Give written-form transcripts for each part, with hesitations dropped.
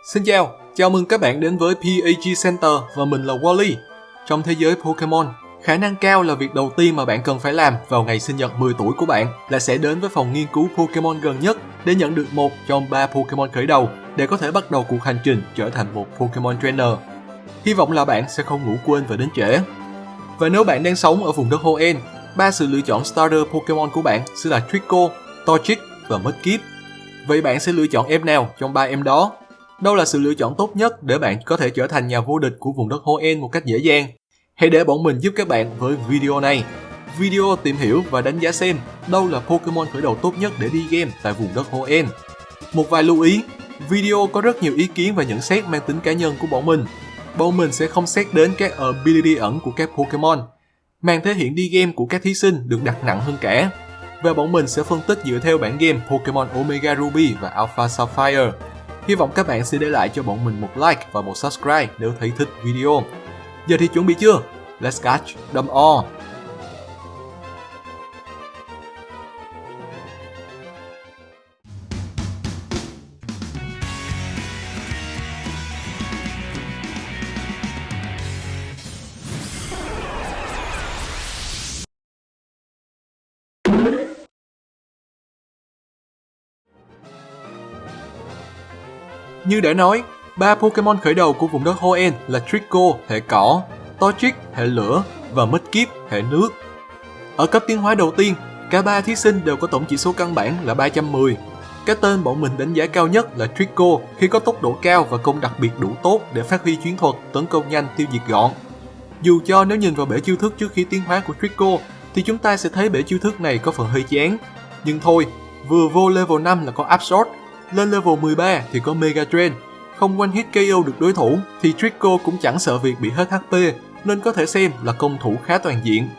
Xin chào mừng các bạn đến với PAG Center và mình là Wally. Trong thế giới Pokemon, khả năng cao là việc đầu tiên mà bạn cần phải làm vào ngày sinh nhật 10 tuổi của bạn là sẽ đến với phòng nghiên cứu Pokemon gần nhất để nhận được một trong 3 Pokemon khởi đầu để có thể bắt đầu cuộc hành trình trở thành một Pokemon Trainer. Hy vọng là bạn sẽ không ngủ quên và đến trễ. Và nếu bạn đang sống ở vùng đất Hoenn, 3 sự lựa chọn starter Pokemon của bạn sẽ là Trico, Torchic và Mudkip. Vậy bạn sẽ lựa chọn em nào trong 3 em đó? Đâu là sự lựa chọn tốt nhất để bạn có thể trở thành nhà vô địch của vùng đất Hoenn một cách dễ dàng? Hãy để bọn mình giúp các bạn với video này. Video tìm hiểu và đánh giá xem đâu là Pokemon khởi đầu tốt nhất để đi game tại vùng đất Hoenn. Một vài lưu ý, video có rất nhiều ý kiến và nhận xét mang tính cá nhân của bọn mình. Bọn mình sẽ không xét đến các ability ẩn của các Pokemon. Màn thể hiện đi game của các thí sinh được đặt nặng hơn cả. Và bọn mình sẽ phân tích dựa theo bản game Pokemon Omega Ruby và Alpha Sapphire. Hy vọng các bạn sẽ để lại cho bọn mình một like và một subscribe nếu thấy thích video. Giờ thì chuẩn bị chưa? Let's catch them all! Như đã nói, 3 Pokemon khởi đầu của vùng đất Hoenn là Trico, hệ cỏ, Torchic, hệ lửa và Mudkip, hệ nước. Ở cấp tiến hóa đầu tiên, cả 3 thí sinh đều có tổng chỉ số căn bản là 310. Cái tên bọn mình đánh giá cao nhất là Trico khi có tốc độ cao và công đặc biệt đủ tốt để phát huy chiến thuật tấn công nhanh tiêu diệt gọn. Dù cho nếu nhìn vào bể chiêu thức trước khi tiến hóa của Trico thì chúng ta sẽ thấy bể chiêu thức này có phần hơi chán. Nhưng thôi, vừa vô level 5 là có Absorb, lên level 13 thì có Mega Drain. Không one hit KO được đối thủ thì Trico cũng chẳng sợ việc bị hết HP, nên có thể xem là công thủ khá toàn diện.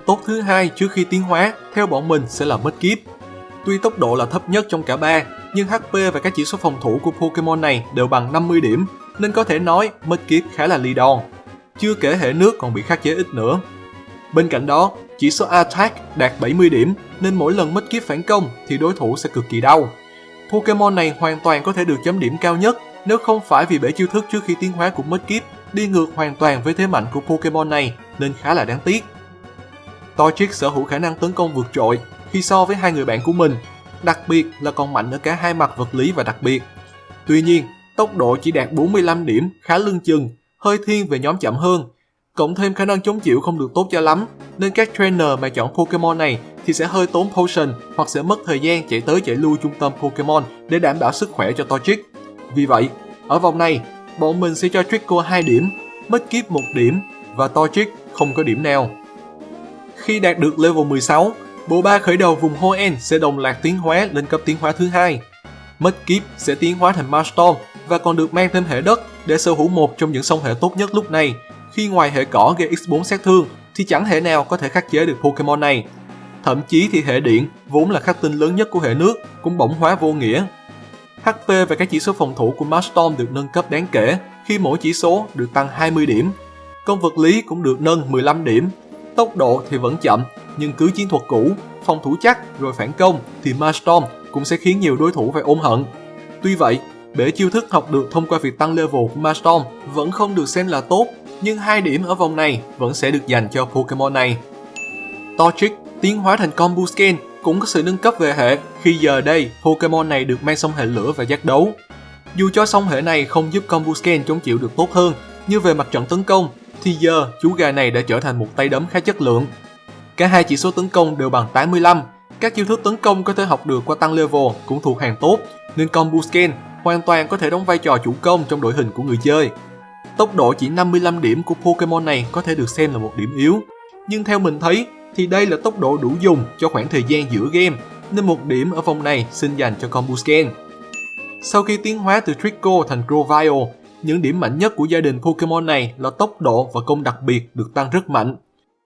Tốt thứ hai trước khi tiến hóa theo bọn mình sẽ là Mudkip. Tuy tốc độ là thấp nhất trong cả ba, nhưng HP và các chỉ số phòng thủ của Pokemon này đều bằng 50 điểm, nên có thể nói Mudkip khá là ly đòn. Chưa kể hệ nước còn bị khắc chế ít nữa. Bên cạnh đó, chỉ số Attack đạt 70 điểm, nên mỗi lần Mudkip phản công thì đối thủ sẽ cực kỳ đau. Pokemon này hoàn toàn có thể được chấm điểm cao nhất nếu không phải vì bể chiêu thức trước khi tiến hóa của Mudkip đi ngược hoàn toàn với thế mạnh của Pokemon này, nên khá là đáng tiếc. Torchic sở hữu khả năng tấn công vượt trội khi so với hai người bạn của mình, đặc biệt là còn mạnh ở cả hai mặt vật lý và đặc biệt. Tuy nhiên, tốc độ chỉ đạt 45 điểm, khá lưng chừng, hơi thiên về nhóm chậm hơn. Cộng thêm khả năng chống chịu không được tốt cho lắm, nên các trainer mà chọn Pokemon này thì sẽ hơi tốn potion hoặc sẽ mất thời gian chạy tới chạy lui trung tâm Pokemon để đảm bảo sức khỏe cho Torchic. Vì vậy, ở vòng này, bọn mình sẽ cho Trico 2 điểm, Mudkip 1 điểm và Torchic không có điểm nào. Khi đạt được level 16, bộ ba khởi đầu vùng Hoenn sẽ đồng loạt tiến hóa lên cấp tiến hóa thứ hai. Mudkip sẽ tiến hóa thành Maelstrom và còn được mang thêm hệ đất để sở hữu một trong những song hệ tốt nhất lúc này. Khi ngoài hệ cỏ gây x4 sát thương thì chẳng hệ nào có thể khắc chế được Pokemon này. Thậm chí thì hệ điện, vốn là khắc tinh lớn nhất của hệ nước, cũng bỗng hóa vô nghĩa. HP và các chỉ số phòng thủ của Maelstrom được nâng cấp đáng kể khi mỗi chỉ số được tăng 20 điểm. Công vật lý cũng được nâng 15 điểm. Tốc độ thì vẫn chậm, nhưng cứ chiến thuật cũ, phòng thủ chắc rồi phản công thì Maelstrom cũng sẽ khiến nhiều đối thủ phải ôm hận. Tuy vậy, bể chiêu thức học được thông qua việc tăng level của Maelstrom vẫn không được xem là tốt, nhưng 2 điểm ở vòng này vẫn sẽ được dành cho Pokemon này. Torchic tiến hóa thành Combusken cũng có sự nâng cấp về hệ khi giờ đây Pokemon này được mang song hệ lửa và giác đấu. Dù cho song hệ này không giúp Combusken chống chịu được tốt hơn, nhưng về mặt trận tấn công thì giờ chú gà này đã trở thành một tay đấm khá chất lượng. Cả hai chỉ số tấn công đều bằng 85, các chiêu thức tấn công có thể học được qua tăng level cũng thuộc hàng tốt, nên Combusken hoàn toàn có thể đóng vai trò chủ công trong đội hình của người chơi. Tốc độ chỉ 55 điểm của Pokemon này có thể được xem là một điểm yếu, nhưng theo mình thấy thì đây là tốc độ đủ dùng cho khoảng thời gian giữa game, nên 1 điểm ở vòng này xin dành cho Combusken. Sau khi tiến hóa từ Trico thành Grovyle, những điểm mạnh nhất của gia đình Pokemon này là tốc độ và công đặc biệt được tăng rất mạnh.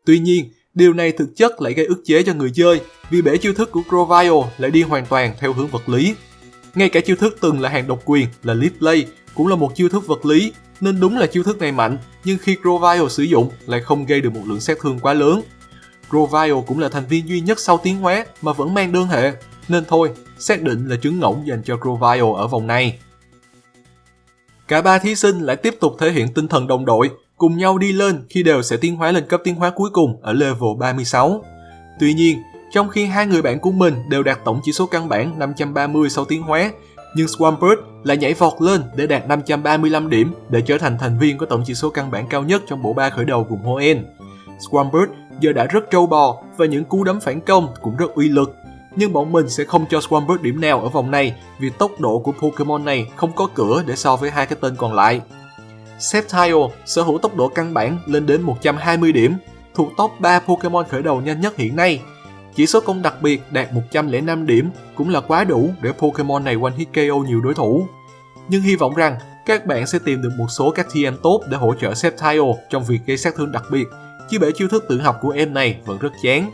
Tuy nhiên, điều này thực chất lại gây ức chế cho người chơi vì bể chiêu thức của Grovyle lại đi hoàn toàn theo hướng vật lý. Ngay cả chiêu thức từng là hàng độc quyền là Leaf Blade cũng là một chiêu thức vật lý, nên đúng là chiêu thức này mạnh, nhưng khi Grovyle sử dụng lại không gây được một lượng sát thương quá lớn. Grovyle cũng là thành viên duy nhất sau tiến hóa mà vẫn mang đơn hệ, nên thôi, xác định là trứng ngỗng dành cho Grovyle ở vòng này. Cả ba thí sinh lại tiếp tục thể hiện tinh thần đồng đội, cùng nhau đi lên khi đều sẽ tiến hóa lên cấp tiến hóa cuối cùng ở level 36. Tuy nhiên, trong khi hai người bạn của mình đều đạt tổng chỉ số căn bản 530 sau tiến hóa, nhưng Swampert lại nhảy vọt lên để đạt 535 điểm để trở thành thành viên có tổng chỉ số căn bản cao nhất trong bộ ba khởi đầu vùng Hoenn. Swampert giờ đã rất trâu bò và những cú đấm phản công cũng rất uy lực, nhưng bọn mình sẽ không cho Swampert điểm nào ở vòng này vì tốc độ của Pokemon này không có cửa để so với hai cái tên còn lại. Sceptile sở hữu tốc độ căn bản lên đến 120 điểm, thuộc top 3 Pokemon khởi đầu nhanh nhất hiện nay. Chỉ số công đặc biệt đạt 105 điểm cũng là quá đủ để Pokemon này one hit KO nhiều đối thủ. Nhưng hy vọng rằng các bạn sẽ tìm được một số các TM tốt để hỗ trợ Sceptile trong việc gây sát thương đặc biệt, chứ bể chiêu thức tự học của em này vẫn rất chán.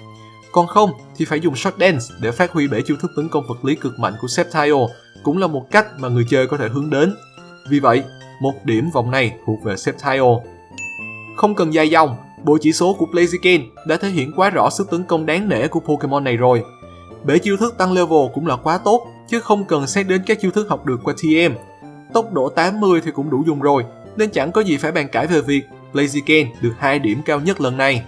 Còn không thì phải dùng Short Dance để phát huy bể chiêu thức tấn công vật lý cực mạnh của Sceptile, cũng là một cách mà người chơi có thể hướng đến. Vì vậy, 1 điểm vòng này thuộc về Sceptile. Không cần dài dòng, bộ chỉ số của Blaziken đã thể hiện quá rõ sức tấn công đáng nể của Pokemon này rồi. Bể chiêu thức tăng level cũng là quá tốt, chứ không cần xét đến các chiêu thức học được qua TM. Tốc độ 80 thì cũng đủ dùng rồi, nên chẳng có gì phải bàn cãi về việc Blaziken được 2 điểm cao nhất lần này.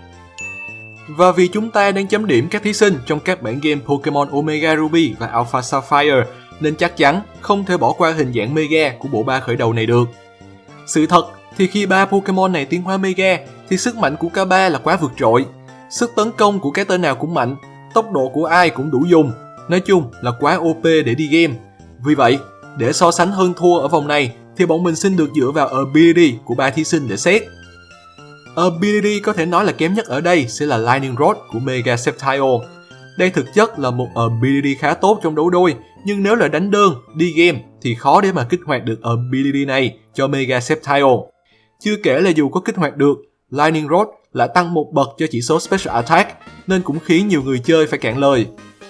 Và vì chúng ta đang chấm điểm các thí sinh trong các bản game Pokemon Omega Ruby và Alpha Sapphire, nên chắc chắn không thể bỏ qua hình dạng Mega của bộ ba khởi đầu này được. Sự thật thì khi ba Pokemon này tiến hóa Mega thì sức mạnh của cả ba là quá vượt trội. Sức tấn công của cái tên nào cũng mạnh, tốc độ của ai cũng đủ dùng. Nói chung là quá OP để đi game. Vì vậy, để so sánh hơn thua ở vòng này thì bọn mình xin được dựa vào ability của ba thí sinh để xét. Ability có thể nói là kém nhất ở đây sẽ là Lightning Rod của Mega Sceptile. Đây thực chất là một ability khá tốt trong đấu đôi, nhưng nếu là đánh đơn, đi game thì khó để mà kích hoạt được ability này cho Mega Sceptile. Chưa kể là dù có kích hoạt được, Lightning Rod lại tăng một bậc cho chỉ số Special Attack, nên cũng khiến nhiều người chơi phải cạn lời.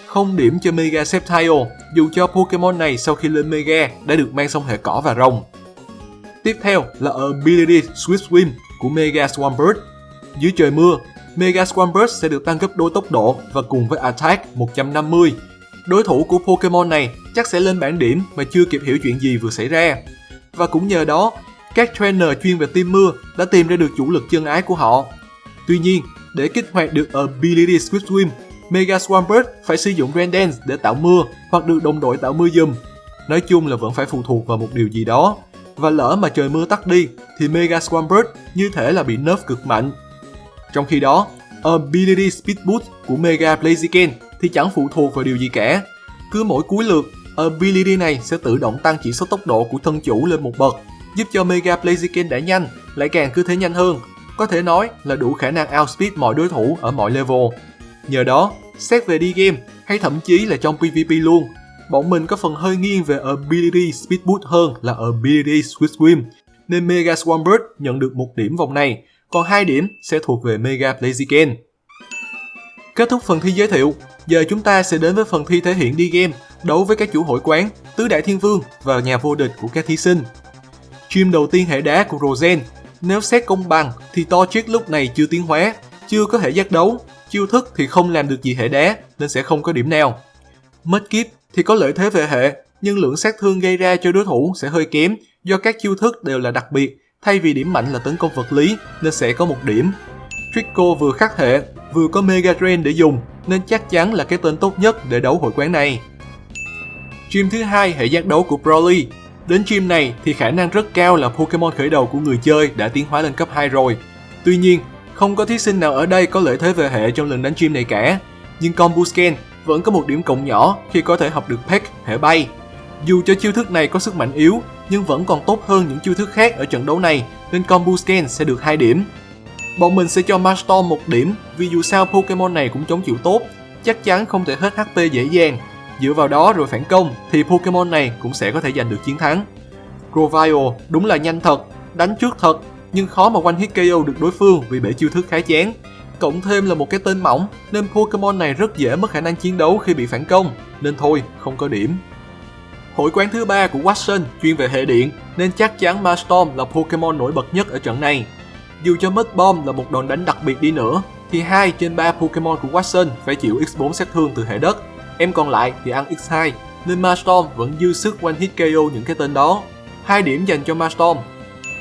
Không điểm cho Mega Sceptile, dù cho Pokemon này sau khi lên Mega đã được mang xong hệ cỏ và rồng. Tiếp theo là ability Swift Swim của Mega Swampert. Dưới trời mưa, Mega Swampert sẽ được tăng gấp đôi tốc độ và cùng với Attack 150. Đối thủ của Pokemon này chắc sẽ lên bảng điểm mà chưa kịp hiểu chuyện gì vừa xảy ra. Và cũng nhờ đó, các trainer chuyên về team mưa đã tìm ra được chủ lực chân ái của họ. Tuy nhiên, để kích hoạt được ability Swift Swim, Mega Swampert phải sử dụng Rain Dance để tạo mưa hoặc được đồng đội tạo mưa giùm. Nói chung là vẫn phải phụ thuộc vào một điều gì đó. Và lỡ mà trời mưa tắt đi thì Mega Swampert như thể là bị nerf cực mạnh. Trong khi đó, ability Speed Boost của Mega Blaziken thì chẳng phụ thuộc vào điều gì cả. Cứ mỗi cuối lượt, ability này sẽ tự động tăng chỉ số tốc độ của thân chủ lên một bậc, giúp cho Mega Blaziken đã nhanh, lại càng cứ thế nhanh hơn. Có thể nói là đủ khả năng outspeed mọi đối thủ ở mọi level. Nhờ đó, xét về đi game hay thậm chí là trong PvP luôn, bọn mình có phần hơi nghiêng về ability Speed Boost hơn là ability Swift Swim, nên Mega Swampert nhận được 1 điểm vòng này, còn 2 điểm sẽ thuộc về Mega Blaziken. Kết thúc phần thi giới thiệu, giờ chúng ta sẽ đến với phần thi thể hiện đi game, đấu với các chủ hội quán, tứ đại thiên vương và nhà vô địch của các thí sinh. Gym đầu tiên hệ đá của Rosen, nếu xét công bằng thì Torchic lúc này chưa tiến hóa, chưa có thể giác đấu, chiêu thức thì không làm được gì hệ đá nên sẽ không có điểm nào. Mudkip thì có lợi thế về hệ, nhưng lượng sát thương gây ra cho đối thủ sẽ hơi kém do các chiêu thức đều là đặc biệt, thay vì điểm mạnh là tấn công vật lý nên sẽ có 1 điểm. Trico vừa khắc hệ, vừa có Mega Drain để dùng nên chắc chắn là cái tên tốt nhất để đấu hội quán này. Gym thứ hai hệ giác đấu của Broly. Đến gym này thì khả năng rất cao là Pokemon khởi đầu của người chơi đã tiến hóa lên cấp 2 rồi. Tuy nhiên, không có thí sinh nào ở đây có lợi thế về hệ trong lần đánh gym này cả. Nhưng Combusken vẫn có một điểm cộng nhỏ khi có thể học được Peck hệ bay. Dù cho chiêu thức này có sức mạnh yếu, nhưng vẫn còn tốt hơn những chiêu thức khác ở trận đấu này, nên Combusken sẽ được 2 điểm. Bọn mình sẽ cho Marstorm 1 điểm, vì dù sao Pokemon này cũng chống chịu tốt, chắc chắn không thể hết HP dễ dàng. Dựa vào đó rồi phản công thì Pokemon này cũng sẽ có thể giành được chiến thắng. Grovyle đúng là nhanh thật, đánh trước thật, nhưng khó mà one hit KO được đối phương vì bể chiêu thức khá chán. Cộng thêm là một cái tên mỏng nên Pokemon này rất dễ mất khả năng chiến đấu khi bị phản công, nên thôi không có điểm. Hội quán thứ 3 của Watson chuyên về hệ điện nên chắc chắn Marstorm là Pokemon nổi bật nhất ở trận này. Dù cho Mud Bomb là một đòn đánh đặc biệt đi nữa thì 2 trên 3 Pokemon của Watson phải chịu X4 sát thương từ hệ đất, em còn lại thì ăn X2, nên Marstorm vẫn dư sức one hit KO những cái tên đó. 2 điểm dành cho Maelstrom.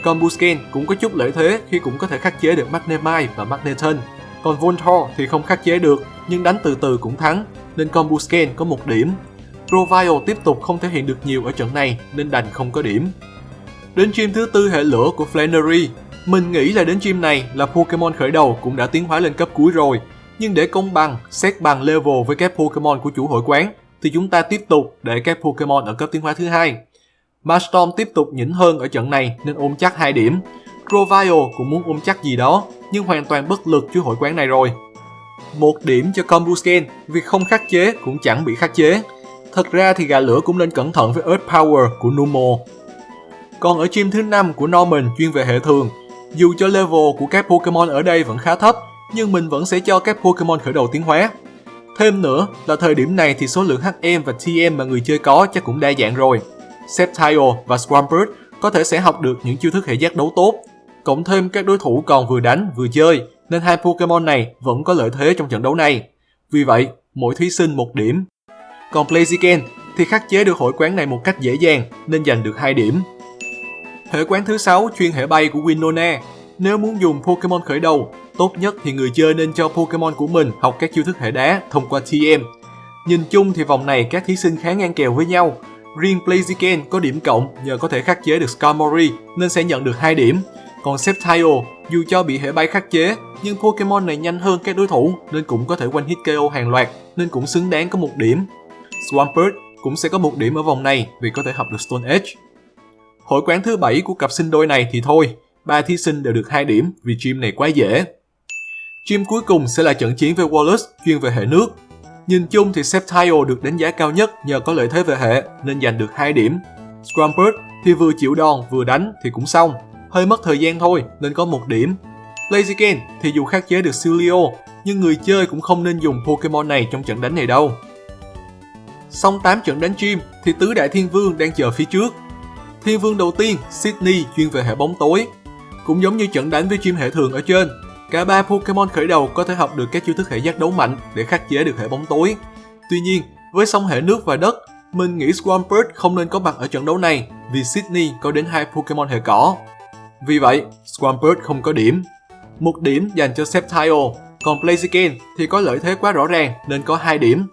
Combusken cũng có chút lợi thế khi cũng có thể khắc chế được Magnemite và Magneton. Còn Voltorb thì không khắc chế được, nhưng đánh từ từ cũng thắng, nên Combusken có 1 điểm. Grovyle tiếp tục không thể hiện được nhiều ở trận này nên đành không có điểm. Đến gym thứ 4 hệ lửa của Flannery. Mình nghĩ là đến gym này là Pokemon khởi đầu cũng đã tiến hóa lên cấp cuối rồi. Nhưng để công bằng, xét bằng level với các Pokemon của chủ hội quán, thì chúng ta tiếp tục để các Pokemon ở cấp tiến hóa thứ 2. Maelstrom tiếp tục nhỉnh hơn ở trận này nên ôm chắc 2 điểm. Grovyle cũng muốn ôm chắc gì đó, nhưng hoàn toàn bất lực trước hội quán này rồi. 1 điểm cho Combusken vì không khắc chế cũng chẳng bị khắc chế. Thật ra thì gà lửa cũng nên cẩn thận với Earth Power của Numel. Còn ở gym thứ 5 của Norman chuyên về hệ thường, dù cho level của các Pokemon ở đây vẫn khá thấp, nhưng mình vẫn sẽ cho các Pokemon khởi đầu tiến hóa. Thêm nữa là thời điểm này thì số lượng HM và TM mà người chơi có chắc cũng đa dạng rồi. Sceptile và Swampert có thể sẽ học được những chiêu thức hệ giác đấu tốt. Cộng thêm các đối thủ còn vừa đánh vừa chơi, nên hai Pokemon này vẫn có lợi thế trong trận đấu này. Vì vậy, mỗi thí sinh 1 điểm. Còn Blaziken thì khắc chế được hội quán này một cách dễ dàng nên giành được 2 điểm. Hệ quán thứ 6 chuyên hệ bay của Winona. Nếu muốn dùng Pokemon khởi đầu, tốt nhất thì người chơi nên cho Pokemon của mình học các chiêu thức hệ đá thông qua TM. Nhìn chung thì vòng này các thí sinh khá ngang kèo với nhau. Riêng Blaziken có điểm cộng nhờ có thể khắc chế được Skarmory nên sẽ nhận được 2 điểm. Còn Sceptile dù cho bị hệ bay khắc chế, nhưng Pokemon này nhanh hơn các đối thủ nên cũng có thể one hit KO hàng loạt nên cũng xứng đáng có 1 điểm. Swampert cũng sẽ có 1 điểm ở vòng này vì có thể học được Stone Edge. Hội quán thứ 7 của cặp sinh đôi này thì thôi, 3 thí sinh đều được 2 điểm vì gym này quá dễ. Gym cuối cùng sẽ là trận chiến với Wallace chuyên về hệ nước. Nhìn chung thì Sceptile được đánh giá cao nhất nhờ có lợi thế về hệ nên giành được 2 điểm. Swampert thì vừa chịu đòn vừa đánh thì cũng xong, hơi mất thời gian thôi nên có 1 điểm. Blaziken thì dù khắc chế được Sileo nhưng người chơi cũng không nên dùng Pokemon này trong trận đánh này đâu. Xong 8 trận đánh gym thì tứ đại thiên vương đang chờ phía trước. Thiên vương đầu tiên, Sydney chuyên về hệ bóng tối. Cũng giống như trận đánh với gym hệ thường ở trên, cả 3 Pokemon khởi đầu có thể học được các chiêu thức hệ giác đấu mạnh để khắc chế được hệ bóng tối. Tuy nhiên, với song hệ nước và đất, mình nghĩ Swampert không nên có mặt ở trận đấu này vì Sydney có đến 2 Pokemon hệ cỏ. Vì vậy, Swampert không có điểm. 1 điểm dành cho Sceptile, còn Blaziken thì có lợi thế quá rõ ràng nên có 2 điểm.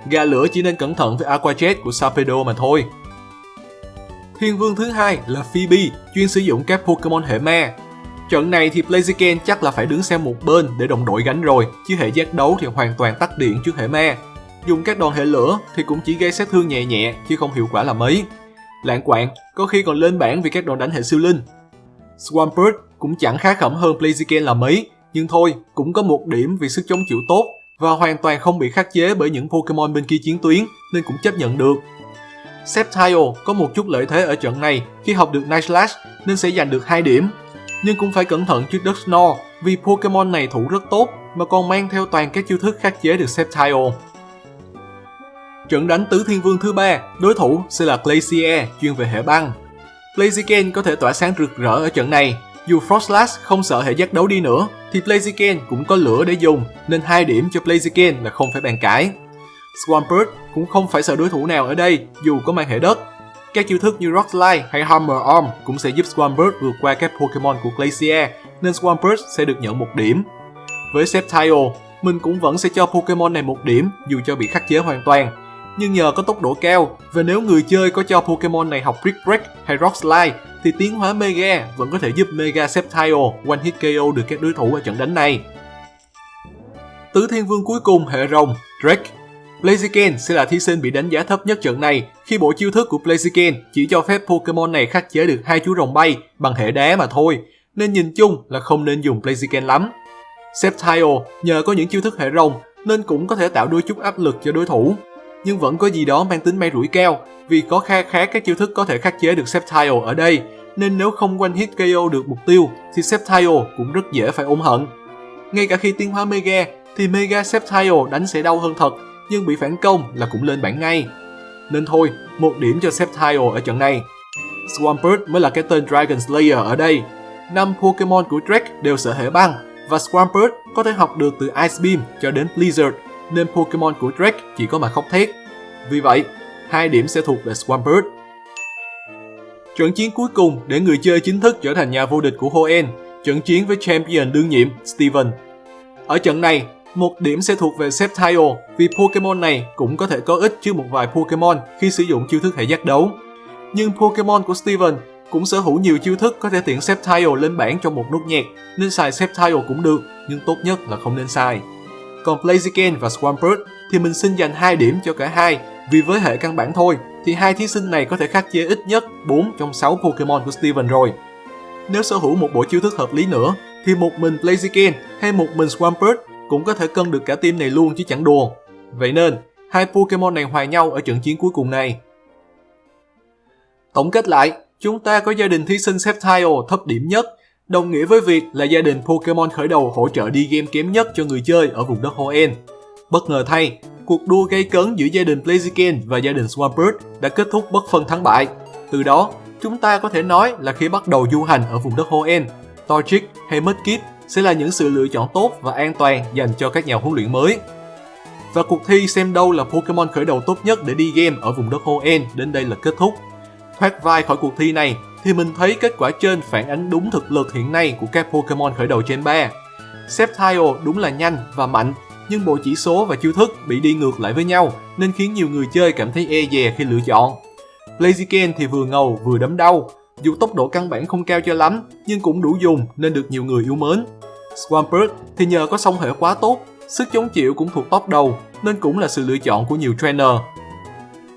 Gà lửa chỉ nên cẩn thận với Aqua Jet của Sarpedo mà thôi. Thiên vương thứ 2 là Phoebe, chuyên sử dụng các Pokemon hệ ma. Trận này thì Blaziken chắc là phải đứng sang một bên để đồng đội gánh rồi, chứ hệ giác đấu thì hoàn toàn tắt điện trước hệ ma. Dùng các đòn hệ lửa thì cũng chỉ gây sát thương nhẹ nhẹ chứ không hiệu quả là mấy. Lạng quạng có khi còn lên bảng vì các đòn đánh hệ siêu linh. Swampert cũng chẳng khá khẩm hơn Blaziken là mấy, nhưng thôi cũng có 1 điểm vì sức chống chịu tốt và hoàn toàn không bị khắc chế bởi những Pokemon bên kia chiến tuyến nên cũng chấp nhận được. Sceptile có một chút lợi thế ở trận này khi học được Night Slash nên sẽ giành được 2 điểm. Nhưng cũng phải cẩn thận trước Dusknoir vì Pokemon này thủ rất tốt mà còn mang theo toàn các chiêu thức khắc chế được Sceptile. Trận đánh tứ thiên vương thứ 3, đối thủ sẽ là Glacier chuyên về hệ băng. Blaziken có thể tỏa sáng rực rỡ ở trận này. Dù Froslash không sợ hệ giác đấu đi nữa thì Blaziken cũng có lửa để dùng nên 2 điểm cho Blaziken là không phải bàn cãi. Swampert cũng không phải sợ đối thủ nào ở đây dù có mang hệ đất. Các chiêu thức như Rock Slide hay Hammer Arm cũng sẽ giúp Swampert vượt qua các Pokemon của Glacier nên Swampert sẽ được nhận 1 điểm. Với Sceptile, mình cũng vẫn sẽ cho Pokemon này 1 điểm dù cho bị khắc chế hoàn toàn. Nhưng nhờ có tốc độ cao và nếu người chơi có cho Pokemon này học Brick Break hay Rock Slide thì tiến hóa Mega vẫn có thể giúp Mega Sceptile one hit KO được các đối thủ ở trận đánh này. Tứ thiên vương cuối cùng hệ rồng, Drake. Blaziken sẽ là thí sinh bị đánh giá thấp nhất trận này khi bộ chiêu thức của Blaziken chỉ cho phép Pokemon này khắc chế được 2 chú rồng bay bằng hệ đá mà thôi, nên nhìn chung là không nên dùng Blaziken lắm. Sceptile nhờ có những chiêu thức hệ rồng nên cũng có thể tạo đôi chút áp lực cho đối thủ, nhưng vẫn có gì đó mang tính may rủi cao vì có kha khá các chiêu thức có thể khắc chế được Sceptile ở đây, nên nếu không one hit KO được mục tiêu thì Sceptile cũng rất dễ phải ôm hận. Ngay cả khi tiến hóa Mega thì Mega Sceptile đánh sẽ đau hơn thật, nhưng bị phản công là cũng lên bảng ngay. Nên thôi, 1 điểm cho Sceptile ở trận này. Swampert mới là cái tên Dragon Slayer ở đây. 5 Pokemon của Drake đều sợ hệ băng và Swampert có thể học được từ Ice Beam cho đến Blizzard, nên Pokemon của Drake chỉ có mà khóc thét. Vì vậy, 2 điểm sẽ thuộc về Swampert. Trận chiến cuối cùng để người chơi chính thức trở thành nhà vô địch của Hoenn, trận chiến với champion đương nhiệm Steven. Ở trận này, một điểm sẽ thuộc về Sceptile vì Pokemon này cũng có thể có ích trước một vài Pokemon khi sử dụng chiêu thức hệ giác đấu. Nhưng Pokemon của Steven cũng sở hữu nhiều chiêu thức có thể tiện Sceptile lên bảng trong một nốt nhạc, nên xài Sceptile cũng được, nhưng tốt nhất là không nên xài. Còn Blaziken và Swampert thì mình xin dành 2 điểm cho cả hai, vì với hệ căn bản thôi thì hai thí sinh này có thể khắc chế ít nhất 4 trong 6 Pokemon của Steven rồi. Nếu sở hữu một bộ chiêu thức hợp lý nữa thì một mình Blaziken hay một mình Swampert cũng có thể cân được cả team này luôn chứ chẳng đùa. Vậy nên, hai Pokemon này hòa nhau ở trận chiến cuối cùng này. Tổng kết lại, chúng ta có gia đình thí sinh Sceptile thấp điểm nhất, đồng nghĩa với việc là gia đình Pokemon khởi đầu hỗ trợ đi game kém nhất cho người chơi ở vùng đất Hoenn. Bất ngờ thay, cuộc đua gay cấn giữa gia đình Blaziken và gia đình Swampert đã kết thúc bất phân thắng bại. Từ đó, chúng ta có thể nói là khi bắt đầu du hành ở vùng đất Hoenn, Torchic hay Mudkip sẽ là những sự lựa chọn tốt và an toàn dành cho các nhà huấn luyện mới. Và cuộc thi xem đâu là Pokemon khởi đầu tốt nhất để đi game ở vùng đất Hoenn đến đây là kết thúc. Thoát vai khỏi cuộc thi này thì mình thấy kết quả trên phản ánh đúng thực lực hiện nay của các Pokemon khởi đầu Gen 3. Sceptile đúng là nhanh và mạnh, nhưng bộ chỉ số và chiêu thức bị đi ngược lại với nhau nên khiến nhiều người chơi cảm thấy e dè khi lựa chọn. Blaziken thì vừa ngầu vừa đấm đau, dù tốc độ căn bản không cao cho lắm nhưng cũng đủ dùng nên được nhiều người yêu mến. Swampert thì nhờ có song hệ quá tốt, sức chống chịu cũng thuộc top đầu nên cũng là sự lựa chọn của nhiều trainer.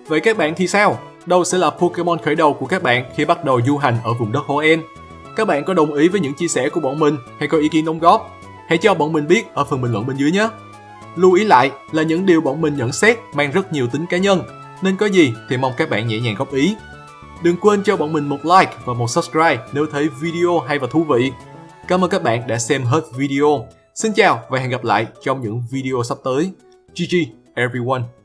Vậy các bạn thì sao? Đâu sẽ là Pokemon khởi đầu của các bạn khi bắt đầu du hành ở vùng đất Hoenn? Các bạn có đồng ý với những chia sẻ của bọn mình hay có ý kiến đóng góp? Hãy cho bọn mình biết ở phần bình luận bên dưới nhé! Lưu ý lại là những điều bọn mình nhận xét mang rất nhiều tính cá nhân, nên có gì thì mong các bạn nhẹ nhàng góp ý. Đừng quên cho bọn mình một like và một subscribe nếu thấy video hay và thú vị. Cảm ơn các bạn đã xem hết video. Xin chào và hẹn gặp lại trong những video sắp tới. GG everyone!